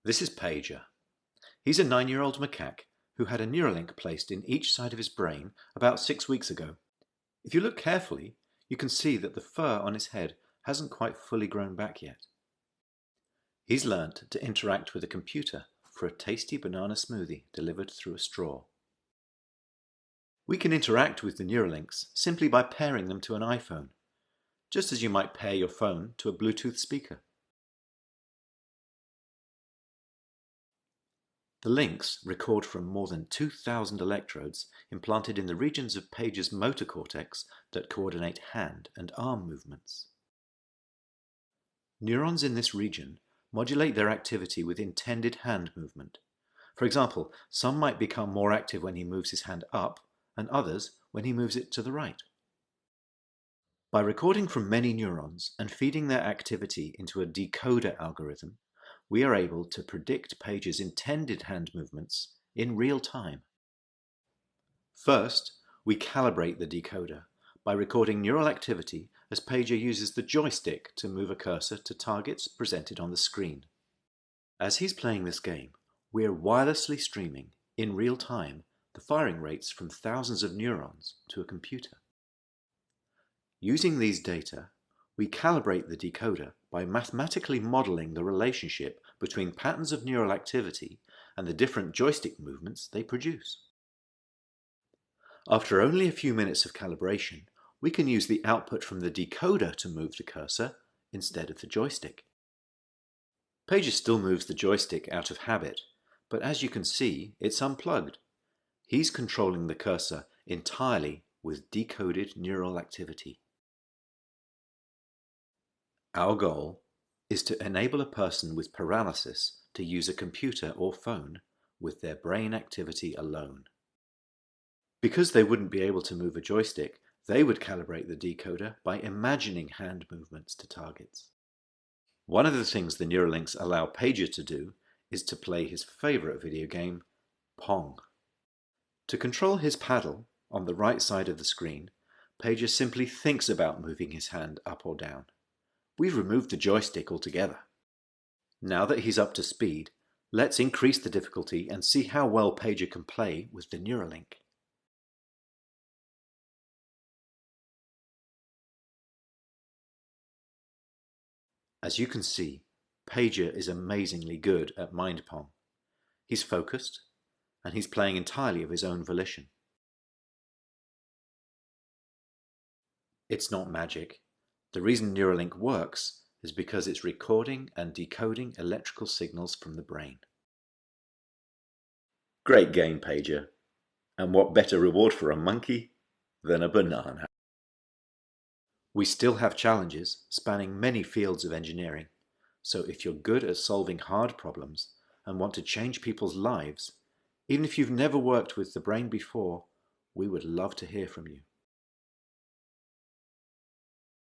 This is Pager. He's a 9-year-old macaque who had a Neuralink placed in each side of his brain about 6 weeks ago. If you look carefully, you can see that the fur on his head hasn't quite fully grown back yet. He's learnt to interact with a computer for a tasty banana smoothie delivered through a straw. We can interact with the Neuralinks simply by pairing them to an iPhone, just as you might pair your phone to a Bluetooth speaker. The links record from more than 2,000 electrodes implanted in the regions of Pager's motor cortex that coordinate hand and arm movements. Neurons in this region modulate their activity with intended hand movement. For example, some might become more active when he moves his hand up, and others when he moves it to the right. By recording from many neurons and feeding their activity into a decoder algorithm, we are able to predict Pager's intended hand movements in real time. First, we calibrate the decoder by recording neural activity as Pager uses the joystick to move a cursor to targets presented on the screen. As he's playing this game, we are wirelessly streaming, in real time, the firing rates from thousands of neurons to a computer. Using these data, we calibrate the decoder by mathematically modeling the relationship between patterns of neural activity and the different joystick movements they produce. After only a few minutes of calibration, we can use the output from the decoder to move the cursor instead of the joystick. Pager still moves the joystick out of habit, but as you can see, it's unplugged. He's controlling the cursor entirely with decoded neural activity. Our goal is to enable a person with paralysis to use a computer or phone with their brain activity alone. Because they wouldn't be able to move a joystick, they would calibrate the decoder by imagining hand movements to targets. One of the things the Neuralinks allow Pager to do is to play his favorite video game, Pong. To control his paddle on the right side of the screen, Pager simply thinks about moving his hand up or down. We've removed the joystick altogether. Now that he's up to speed, let's increase the difficulty and see how well Pager can play with the Neuralink. As you can see, Pager is amazingly good at Mind Pong. He's focused, and he's playing entirely of his own volition. It's not magic. The reason Neuralink works is because it's recording and decoding electrical signals from the brain. Great game, Pager. And what better reward for a monkey than a banana? We still have challenges spanning many fields of engineering, so if you're good at solving hard problems and want to change people's lives, even if you've never worked with the brain before, we would love to hear from you.